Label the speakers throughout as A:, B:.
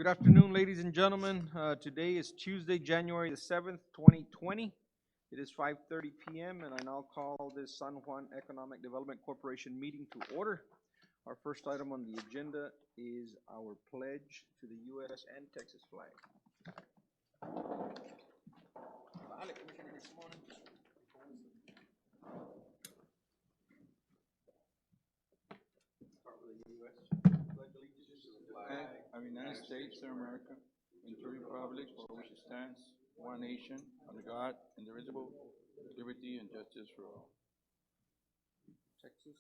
A: Good afternoon, ladies and gentlemen. Today is Tuesday, January the 7th, 2020. It is 5:30 p.m. and I now call this San Juan Economic Development Corporation meeting to order. Our first item on the agenda is our pledge to the U.S. and Texas flag. Start with the U.S. Pledge allegiance to the flag
B: of the United States of America, and to the republic for which it stands, one nation, under God, indivisible, with liberty and justice for all.
A: Texas,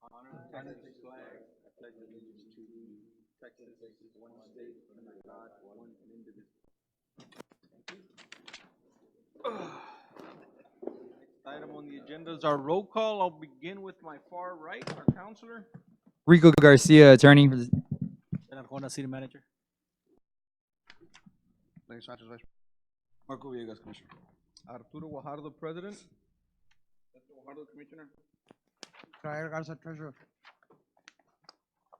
A: honor the Texas flag. I pledge allegiance to thee. Texas is one state, under God, one and indivisible. Thank you. Next item on the agenda is our roll call. I'll begin with my far right, our counselor.
C: Rico Garcia, attorney for the
D: Juan, city manager.
E: Larry Sanchez, Vice Marco Villegas, Commissioner.
A: Arturo Guajardo, president.
B: Guajardo, Commissioner.
E: Traer Garza, Treasurer.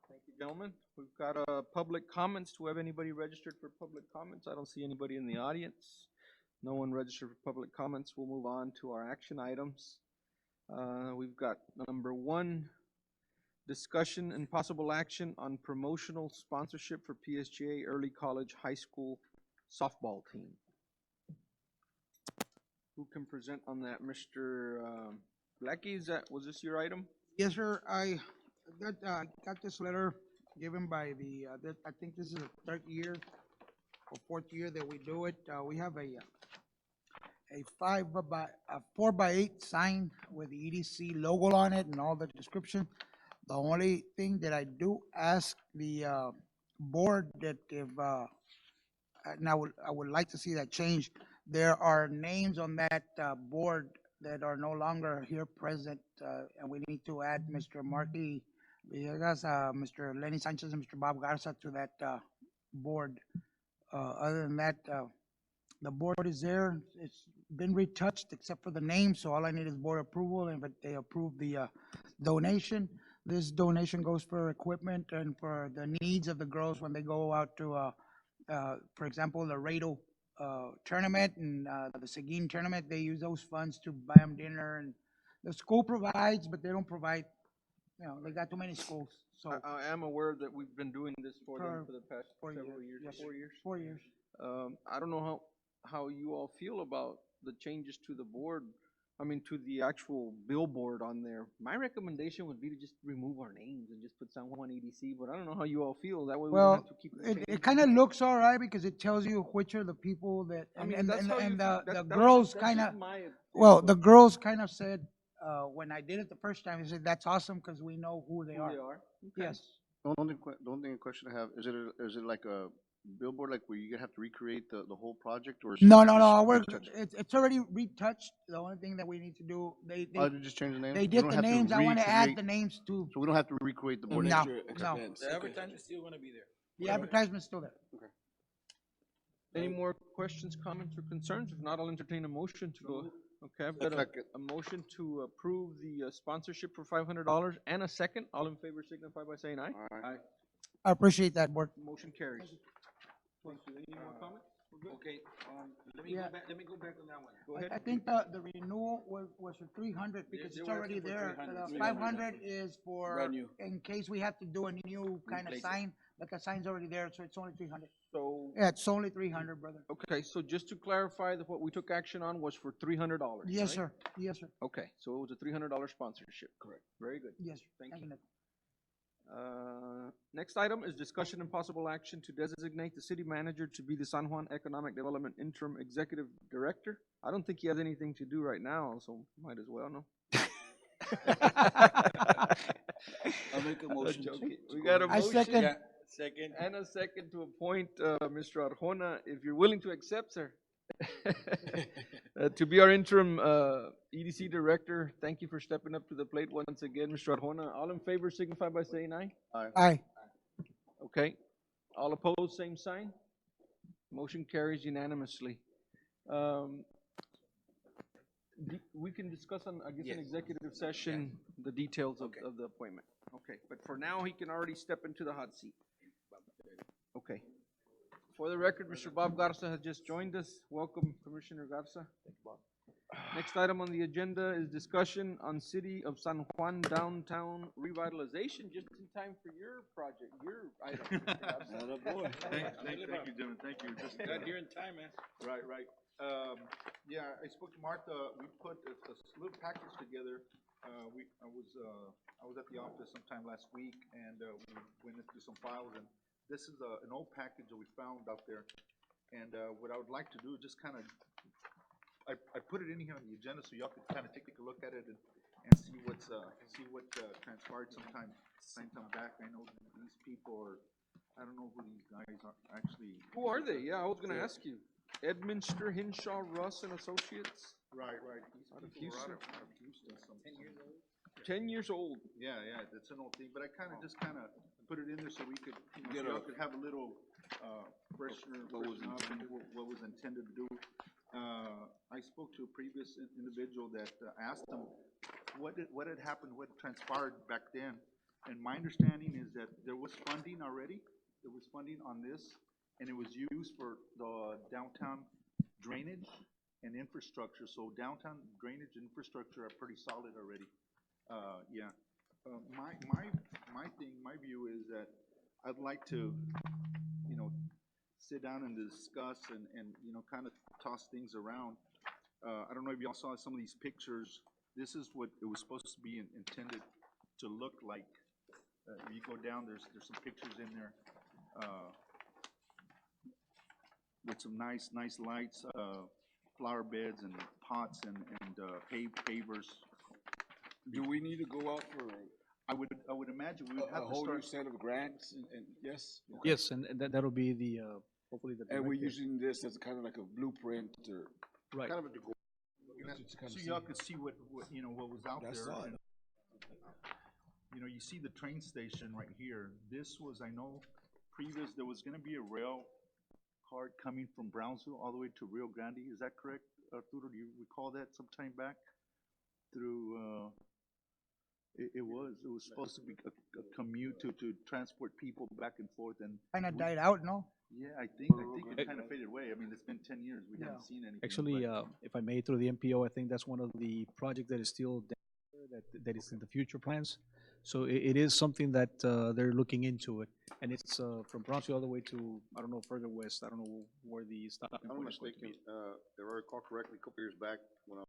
A: Thank you, gentlemen. We've got public comments. Do we have anybody registered for public comments? I don't see anybody in the audience. No one registered for public comments. We'll move on to our action items. We've got number 1, discussion and possible action on promotional sponsorship for PSGA Early College High School softball team. Who can present on that? Mr. Blackie, was this your item?
F: Yes, sir. I got this letter given by the, I think this is the 3rd year or 4th year that we do it. We have a 4x8 sign with the EDC logo on it and all the description. The only thing that I do ask the board that if, and I would like to see that change. There are names on that board that are no longer here present, and we need to add Mr. Marky Villegas, Mr. Lenny Sanchez, and Mr. Bob Garza to that board. Other than that, the board is there. It's been retouched except for the name, so all I need is board approval, and if they approve the donation. This donation goes for equipment and for the needs of the girls when they go out to, for example, the Rado tournament and the Seguin tournament. They use those funds to buy them dinner, and the school provides, but they don't provide. You know, they got too many schools. So
A: I am aware that we've been doing this for them for the past
F: 4
A: several years.
F: Yes,
A: 4 years.
F: 4 years.
A: I don't know how you all feel about the changes to the board. I mean, to the actual billboard on there. My recommendation would be to just remove our names and just put San Juan EDC, but I don't know how you all feel. That way we don't have to keep
F: it kind of looks all right because it tells you which are the people that, the girls kind of, well, the girls kind of said, when I did it the first time, they said, that's awesome because we know who they are.
A: Okay.
F: Yes.
E: The only question I have, is it like a billboard, like where you have to recreate the whole project, or?
F: No, it's already retouched. The only thing that we need to do, they
E: just change the name?
F: They did the names. I want to add the names too.
E: So we don't have to recreate the board?
F: No.
D: The advertisement's still gonna be there.
F: The advertisement's still there.
E: Okay.
A: Any more questions, comments, or concerns? If not, I'll entertain a motion to go. Okay, I've got a motion to approve the sponsorship for $500 and a second. All in favor signify by saying aye.
E: Aye.
F: I appreciate that, board.
A: Motion carries. Thank you. Any more comments? We're good?
D: Okay, let me go back on that one.
A: Go ahead.
F: I think the renewal was for 300 because
D: They
F: it's
D: were
F: already
D: asking for
F: there.
D: 300.
F: The 500 is for,
D: Brand new.
F: in case we have to do a new kind of
D: Replace it.
F: sign, but the sign's already there, so it's only 300.
A: So,
F: Yeah, it's only 300, brother.
A: okay, so just to clarify that what we took action on was for $300,
F: Yes,
A: right?
F: sir. Yes, sir.
A: Okay, so it was a $300 sponsorship. Correct. Very good.
F: Yes, sir.
A: Thank you.
F: Nick.
A: Next item is discussion and possible action to designate the city manager to be the San Juan Economic Development Interim Executive Director. I don't think he has anything to do right now, so might as well, no?
D: I'll make a motion.
A: We got a
F: I
A: motion
F: second.
D: Yeah, second.
A: and a second to appoint Mr. Arjona, if you're willing to accept, sir. To be our interim EDC director. Thank you for stepping up to the plate once again, Mr. Arjona. All in favor signify by saying aye.
F: Aye.
A: Okay. All opposed, same sign. Motion carries unanimously. We can discuss on, I guess,
D: Yes.
A: in executive session, the details of the appointment. Okay, but for now, he can already step into the hot seat. Okay. For the record, Mr. Bob Garza has just joined us. Welcome, Commissioner Garza. Next item on the agenda is discussion on City of San Juan downtown revitalization, just in time for your project, your item. Mr. Garza.
E: Thank you, gentlemen, thank you. Just,
D: Got here in time, man.
E: right. Yeah, I spoke to Martha, we put a little package together. I was at the office sometime last week, and, we went through some files, and this is an old package that we found out there. And, what I would like to do, just kind of, I put it in here on the agenda, so y'all could kind of take a look at it and see what transpired sometime back. I know these people are, I don't know who these guys are actually.
A: Who are they? Yeah, I was gonna ask you. Edminster, Hinshaw, Russ and Associates,
E: Right.
A: Out of
E: These people are
A: Houston.
E: out of Houston. 10 years old?
A: 10 years old.
E: Yeah, that's an old thing, but I just kind of put it in there so we could, so y'all could have a little, freshener, what was intended to do. I spoke to a previous individual that asked him what had happened, what transpired back then. And my understanding is that there was funding already, there was funding on this, and it was used for the downtown drainage and infrastructure. So downtown drainage and infrastructure are pretty solid already. Yeah. My view is that I'd like to, sit down and discuss and kind of toss things around. I don't know if y'all saw some of these pictures. This is what it was supposed to be intended to look like. You go down, there's some pictures in there, with some nice lights, flower beds and pots and pavers.
G: Do we need to go out for
E: I would imagine we would
G: a
E: have to
G: whole new
E: start.
G: set of grants and yes?
H: Yes, and that'll be the, hopefully the.
G: And we're
H: directive.
G: using this as kind of like a blueprint or.
H: Right.
E: Kind of a deco-
G: Just kind
E: So
G: of
E: y'all
G: see.
E: could see what was out there.
G: That's solid.
E: And, you see the train station right here. This was, I know, there was gonna be a rail card coming from Brownsville all the way to Rio Grande. Is that correct, Arturo? Do you recall that sometime back? Through, it was supposed to be a commute to transport people back and forth, and
F: Kinda died out, no?
E: yeah, I think it kind of faded away. I mean, it's been 10 years. We haven't seen anything.
H: Actually,
E: but-
H: if I may, through the MPO, I think that's one of the projects that is still there, that is in the future plans. So it is something that, they're looking into it, and it's, from Brownsville all the way to, I don't know, further west, I don't know where the stopping
I: I'm
H: point is going to
I: mistaken,
H: be.
I: if I recall correctly, a couple years back, when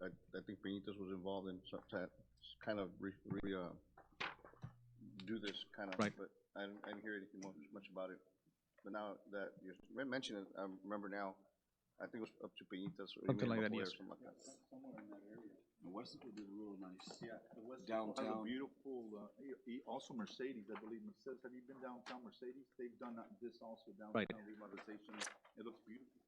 I: I think Benitez was involved in some, to kind of do this kind of,
H: Right.
I: but I didn't hear anything much about it. But now that you mentioned it, I remember now, I think it was up to Benitez or
H: Something
I: even
H: like that,
I: Mahoya or
H: yes.
I: something like that.
G: Somewhere in that area. And West would be real nice.
E: Yeah, the West
G: Downtown.
E: has a beautiful, also Mercedes, I believe. Mercedes, have you been downtown Mercedes? They've done this also
H: Right.
E: downtown revitalization. It looks beautiful.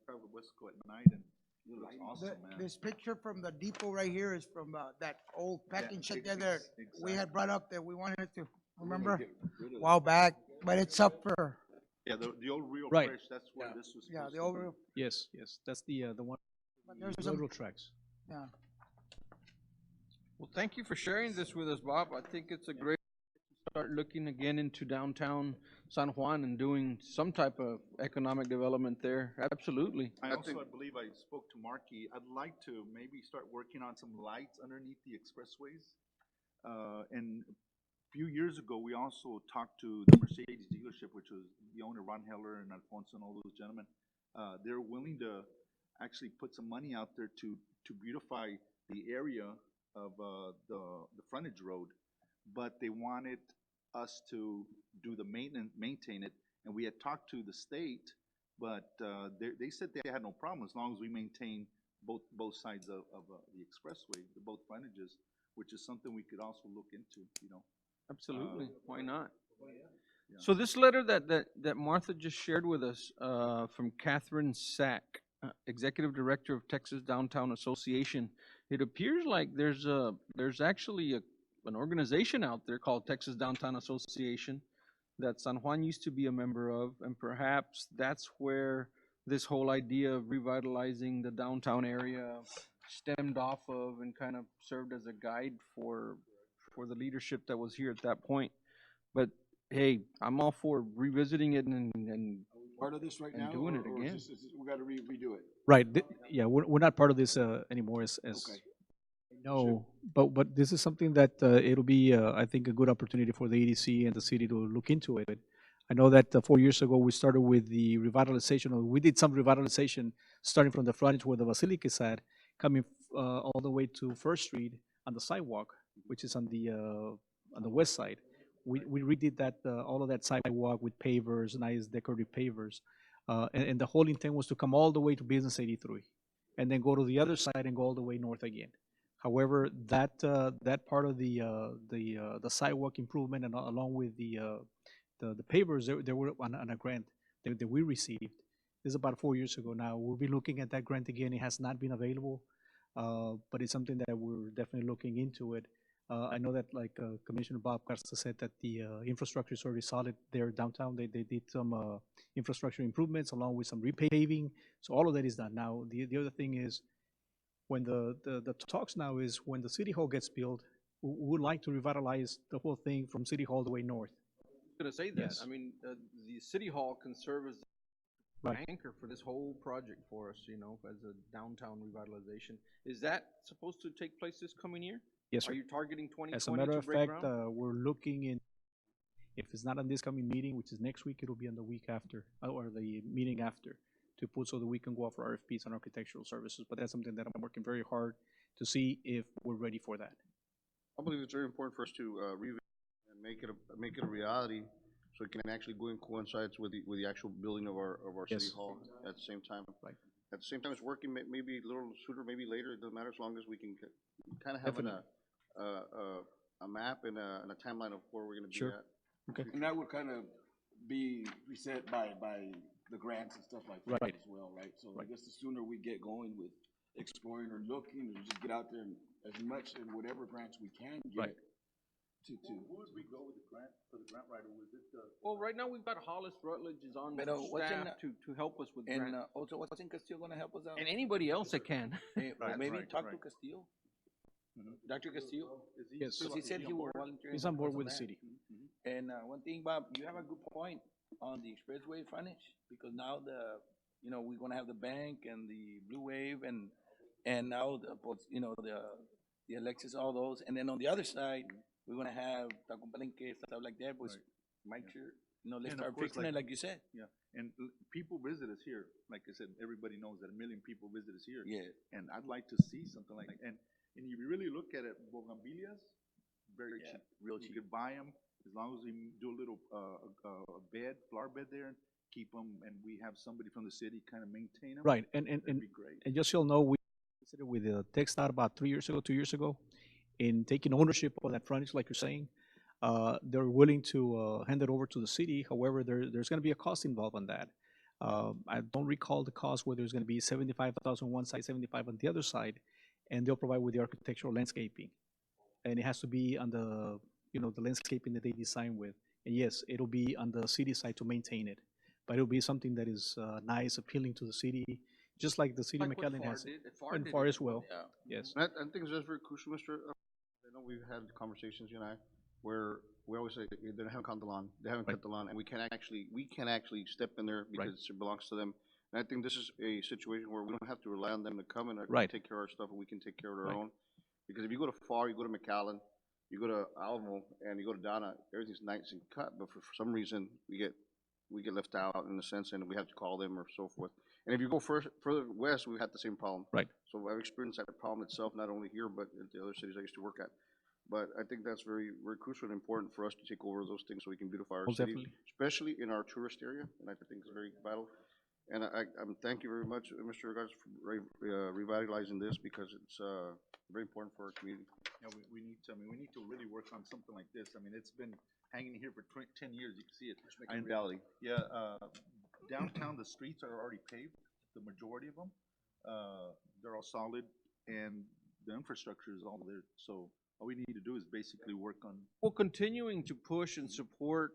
E: Travel to Wesco at night and it looks awesome, man.
F: This picture from the depot right here is from, that old packing shed there that we
E: exactly.
F: had brought up that we wanted to, remember?
G: Get rid of
F: While back, but it's up for,
E: Yeah, the old Real
H: Right.
E: Fresh, that's where this was supposed to be.
F: yeah, the over,
H: Yes, that's the one,
F: but there's
H: the
F: some,
H: railroad tracks.
F: yeah.
A: Well, thank you for sharing this with us, Bob. I think it's a great start looking again into downtown San Juan and doing some type of economic development there. Absolutely.
E: I believe I spoke to Markey. I'd like to maybe start working on some lights underneath the expressways. And a few years ago, we also talked to the Mercedes dealership, which was the owner, Ron Heller and Alfonso and all those gentlemen. They're willing to actually put some money out there to beautify the area of, the frontage road. But they wanted us to do the maintenance, maintain it, and we had talked to the state, but, they said they had no problem as long as we maintain both sides of, the expressway, both frontages, which is something we could also look into,
A: Absolutely. Why not?
E: Yeah.
A: So this letter that Martha just shared with us, from Catherine Sack, Executive Director of Texas Downtown Association, it appears like there's actually an organization out there called Texas Downtown Association that San Juan used to be a member of, and perhaps that's where this whole idea of revitalizing the downtown area stemmed off of and kind of served as a guide for the leadership that was here at that point. But hey, I'm all for revisiting it and
G: Part of this right
A: And
G: now,
A: doing it
G: or
A: again.
G: we gotta redo it?
H: Right, yeah, we're not part of this anymore as
G: Okay.
H: no, but this is something that it'll be, I think, a good opportunity for the EDC and the city to look into it. I know that 4 years ago, we started with the revitalization, or we did some revitalization, starting from the frontage where the Basilica is at, coming all the way to First Street on the sidewalk, which is on the west side. We redid that, all of that sidewalk with pavers, nice decorative pavers. And the whole intent was to come all the way to Business 83, and then go to the other side and go all the way north again. However, that part of the sidewalk improvement and along with the pavers, they were on a grant that we received. This is about 4 years ago now. We'll be looking at that grant again. It has not been available, but it's something that we're definitely looking into it. I know that, like Commissioner Bob Garza said, that the infrastructure is already solid there downtown. They did some infrastructure improvements along with some repaving. So all of that is done. Now, the other thing is, when the talks now is when the city hall gets built, we would like to revitalize the whole thing from city hall all the way north.
A: I'm gonna say that.
H: Yes.
A: I mean, the city hall can serve as the
H: Right.
A: anchor for this whole project for us, you know, as a downtown revitalization. Is that supposed to take place this coming year?
H: Yes,
A: Are
H: sir.
A: you targeting 2020
H: As a matter
A: to
H: of
A: break
H: fact,
A: ground?
H: we're looking in, if it's not on this coming meeting, which is next week, it'll be on the week after, or the meeting after, to put so that we can go out for RFPs on architectural services. But that's something that I'm working very hard to see if we're ready for that.
I: I believe it's very important for us to revisit and make it a reality, so it can actually go and coincides with the actual building of our city
H: Yes.
I: hall at the same time.
H: Right.
I: At the same time, it's working maybe a little sooner, maybe later. It doesn't matter as long as we can kind of have a map and a timeline of where we're going to be
H: Sure.
I: at.
H: Okay.
G: And that would kind of be reset by the grants and stuff like that
H: Right.
G: as well, right? So I
H: Right.
G: guess the sooner we get going with exploring or looking, or just get out there and as much and whatever grants we can get.
H: Right.
G: To
E: Who would we go with the grant, for the grant writer? Was it the?
A: Well, right now we've got Hollis Rutledge is on
D: Pero what's in
A: staff to help us with
D: And
A: grants.
D: also, what's in Castillo gonna help us out?
A: And anybody else that can.
D: Or maybe
E: right,
D: talk to
E: right.
D: Castillo,
E: Mhm.
D: Dr. Castillo,
H: Yes.
D: because he said he will volunteer.
H: He's
D: and
H: on
D: help
H: board
D: us
H: with the
D: that.
H: city.
D: And one thing, Bob, you have a good point on the expressway frontage, because now we're gonna have the bank and the Blue Wave and now the Alexis, all those, and then on the other side, we're gonna have Taco Palenque, stuff like that, but make sure, let's
E: And of
D: start
E: course,
D: fixing it like you said.
E: Yeah, and people visit us here. Like I said, everybody knows that 1 million people visit us here.
D: Yeah.
E: And I'd like to see something like, and if you really look at it, Bougainvilleas, very
D: Yeah,
E: cheap.
D: real
E: You
D: cheap.
E: could buy them as long as we do a little, flower bed there, keep them, and we have somebody from the city kind of maintain them.
H: Right, and
E: That'd be great.
H: just so you'll know, we visited with TechStop about 3 years ago, 2 years ago, in taking ownership of that frontage, like you're saying. They're willing to hand it over to the city. However, there's going to be a cost involved on that. I don't recall the cost, whether it's going to be 75,000 on one side, 75 on the other side, and they'll provide with the architectural landscaping. And it has to be on the landscaping that they design with. And yes, it'll be on the city side to maintain it, but it'll be something that is nice, appealing to the city, just like the city of
A: Like what
H: McAllen
A: FAR
H: has it.
A: did. FAR
H: And
A: did
H: FAR
A: it
H: as well,
D: Yeah.
H: yes.
I: And I think that's very crucial, Mr. I know we've had conversations, you and I, where we always say, they haven't cut the lawn,
H: Right.
I: cut the lawn, and we can actually step in there because it belongs to them. And I think this is a situation where we don't have to rely on them to come and
H: Right.
I: take care of our stuff, and we can take care of our
H: Right.
I: own. Because if you go to FAR, you go to McAllen, you go to Alamo, and you go to Donna, everything's nice and cut, but for some reason, we get left out in a sense, and we have to call them or so forth. And if you go further west, we had the same problem.
H: Right.
I: So I've experienced that problem itself, not only here, but at the other cities I used to work at. But I think that's very, very crucial and important for us to take over those things so we can beautify our
H: Most
I: city,
H: definitely.
I: especially in our tourist area, and I think it's very vital. And I'm thank you very much, Mr. Regards, for revitalizing this, because it's very important for our community.
E: Yeah, we need to, we need to really work on something like this. I mean, it's been hanging here for 10 years. You can see it.
I: In reality.
E: Yeah, downtown, the streets are already paved, the majority of them. They're all solid, and the infrastructure is all there. So all we need to do is basically work on.
A: Well, continuing to push and support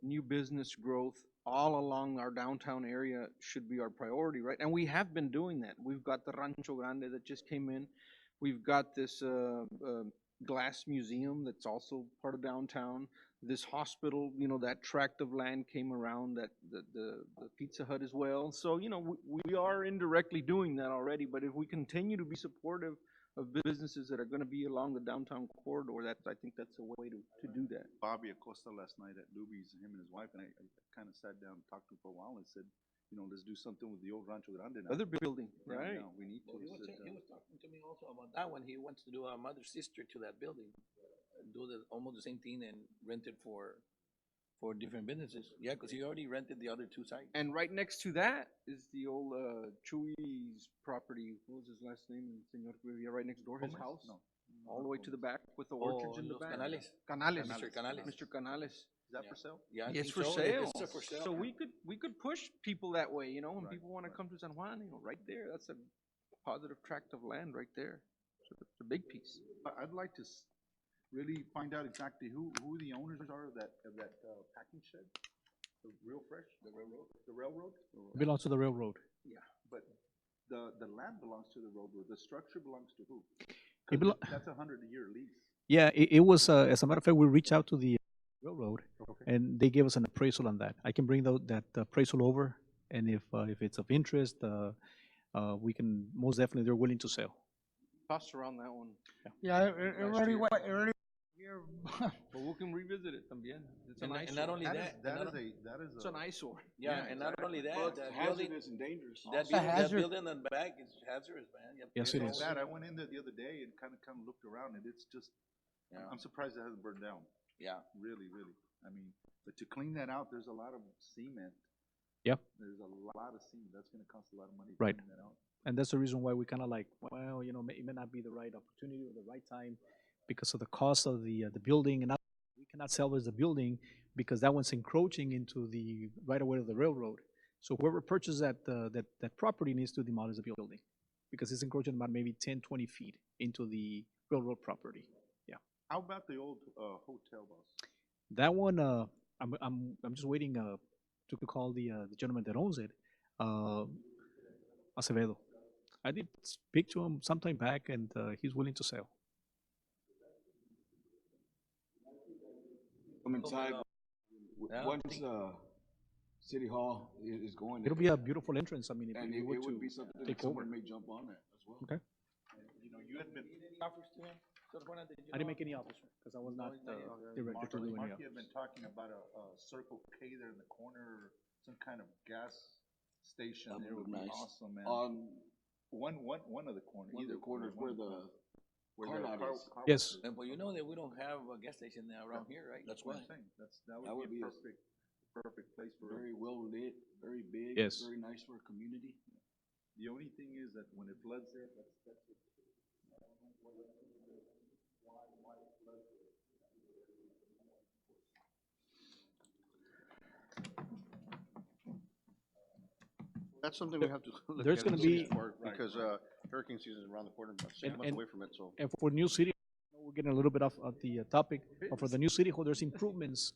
A: new business growth all along our downtown area should be our priority, right? And we have been doing that. We've got the Rancho Grande that just came in. We've got this glass museum that's also part of downtown. This hospital, you know, that tract of land came around, that, the Pizza Hut as well. So, you know, we are indirectly doing that already, but if we continue to be supportive of businesses that are gonna be along the downtown corridor, I think that's a way to do that.
E: Bobby Acosta last night at Luby's, him and his wife, and I kind of sat down and talked to him for a while and said, you know, let's do something with the old Rancho Grande now.
A: Other building, right?
E: Now, we need to.
D: Well,
E: sit down.
D: he was talking to me also about that one. He wants to do a mother sister to that building, do almost the same thing and rent it for different businesses. Yeah, because he already rented the other two sites.
A: And right next to that is the old Chewy's property. What was his last name? Senor Rivera, right next door, his
E: Gomez?
A: house.
E: No.
A: All the way to the back with the
D: Oh,
A: orchards in the
D: Los
A: back.
D: Canales.
A: Canales.
D: Mr. Canales.
A: Mr. Canales.
E: Is that for sale?
D: Yeah, I
A: It's
D: think
A: for
D: so.
A: sale.
D: It's for sale.
A: So we could push people that way, you know, when
E: Right,
A: people wanna
E: right.
A: come to San Juan, you know, right there, that's a positive tract of land right there. So it's a big piece.
E: I'd like to really find out exactly who the owners are of that packing shed? The Real Fresh? The railroad? The railroad?
H: Belongs to the railroad.
E: But the land belongs to the railroad, the structure belongs to who?
H: It
E: 'Cause
H: belo-
E: that's a 100-year lease.
H: Yeah, it was, as a matter of fact, we reached out to the railroad
E: Okay.
H: and they gave us an appraisal on that. I can bring that appraisal over, and if it's of interest, we can, most definitely, they're willing to sell.
A: Toss around that one,
F: Yeah, it already,
A: year.
F: it already, here,
A: but we can revisit it también. It's an
D: And not
A: eyesore.
D: only that,
E: That is
A: It's an eyesore.
D: yeah, and not only
G: Well,
D: that,
G: it's
D: that building,
G: hazardous and dangerous.
D: that
F: a hazard.
D: building in the back is hazardous, man. You have to
H: Yes,
D: be
H: it
E: so
H: is.
E: bad. I went in there the other day and kind of looked around, and it's just,
D: Yeah.
E: I'm surprised it hasn't burned down.
D: Yeah.
E: Really, really. I mean, but to clean that out, there's a lot of cement.
H: Yep.
E: There's a lot of cement. That's gonna cost a lot of money to
H: Right.
E: clean that out.
H: And that's the reason why we kind of like, well, you know, it may not be the right opportunity or the right time because of the cost of the building, and we cannot salvage the building because that one's encroaching into the right of way of the railroad. So whoever purchased that property needs to demolish the building because it's encroaching about maybe 10, 20 feet into the railroad property. Yeah.
E: How about the old hotel, boss?
H: That one, I'm just waiting to call the gentleman that owns it, Acevedo. I did speak to him sometime back, and he's willing to sell.
G: Come inside,
D: Yeah,
G: once, City Hall is going.
H: It'll be a beautiful entrance. I mean, if
G: And
H: you
G: it
H: were
G: would be
H: to
G: something that
H: take over.
G: someone may jump on that as well.
H: Okay.
E: You know, you had been,
D: Offers to him? Sir Juan, did you
H: I didn't
D: know?
H: make any offers because I was not directed to do any
E: Marky
H: offers.
E: had been talking about a Circle K there in the corner, some kind of gas station
G: That
E: there
G: would
E: would
G: be
E: be
G: nice.
E: awesome, man.
G: On
E: One of the corners,
G: one of
E: either
G: the corners where the car lot is.
E: car
H: Yes.
E: wash is.
D: And well, you know that we don't have a gas station now around here, right?
G: That's
E: what
G: why.
E: I'm saying. That
G: That
E: would be a
G: would be
E: perfect place for
G: Very well lit, very big.
H: Yes.
G: Very nice for a community.
E: The only thing is that when it floods there, that's it.
I: That's something we have to look
H: There's
I: at
H: gonna
I: and see
H: be-
I: for- because, hurricane season is around the corner, about 6
H: And-
I: months
H: and-
I: away from it, so.
H: And for New City, we're getting a little bit off of the topic, but for the New City Hall, there's improvements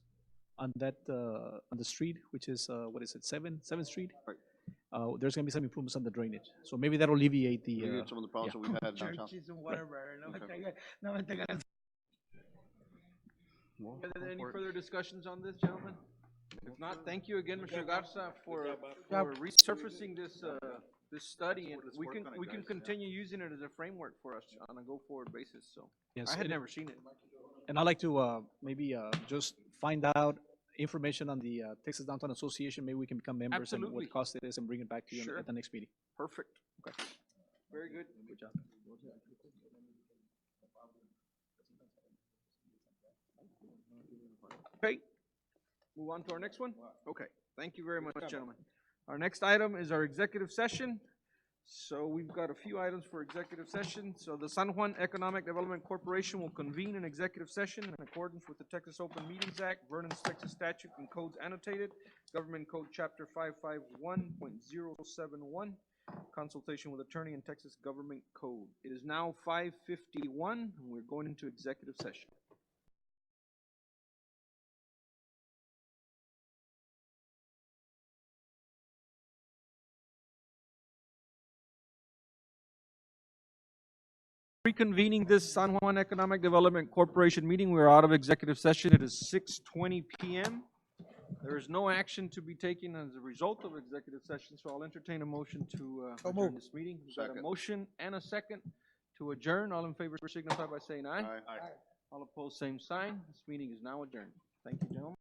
H: on that, on the street, which is, what is it, Seventh Street?
I: Right.
H: There's gonna be some improvements on the drainage, so maybe that'll alleviate the,
I: Alleviate some of the problems that we've had downtown.
F: churches and whatever, no me
I: Okay.
F: traiga- no me traigas.
I: Well,
A: Are there any
I: for it.
A: further discussions on this, gentlemen? If not, thank you again, Mr. Garza, for
F: job.
A: resurfacing this study, and
E: Let's
A: we
E: work
A: can,
E: on it,
A: we can
E: guys, yeah.
A: continue using it as a framework for us on a go-forward basis, so.
H: yes.
A: I had
H: and-
A: never seen it.
H: And I'd like to maybe just find out information on the Texas Downtown Association. Maybe we can become members and
A: Absolutely.
H: what cost it is and bring it back to you
A: Sure.
H: at the next meeting.
A: Perfect. Okay. Very good.
H: Good job.
A: Okay, move on to our next one? Okay, thank you very much, gentlemen. Our next item is our executive session. So we've got a few items for executive session. So the San Juan Economic Development Corporation will convene an executive session in accordance with the Texas Open Meetings Act, Vernon's Texas statute and codes annotated, Government Code Chapter 551.071, consultation with attorney and Texas Government Code. It is now 5:51, and we're going into executive session. reconvening this San Juan Economic Development Corporation meeting. We're out of executive session. It is 6:20 PM. There is no action to be taken as a result of executive session, so I'll entertain a motion to
F: So
A: adjourn
F: moved.
A: this meeting. We've got a
I: Second.
A: motion and a second to adjourn. All in favor signify by saying aye.
I: Aye.
A: All opposed, same sign. This meeting is now adjourned. Thank you, gentlemen.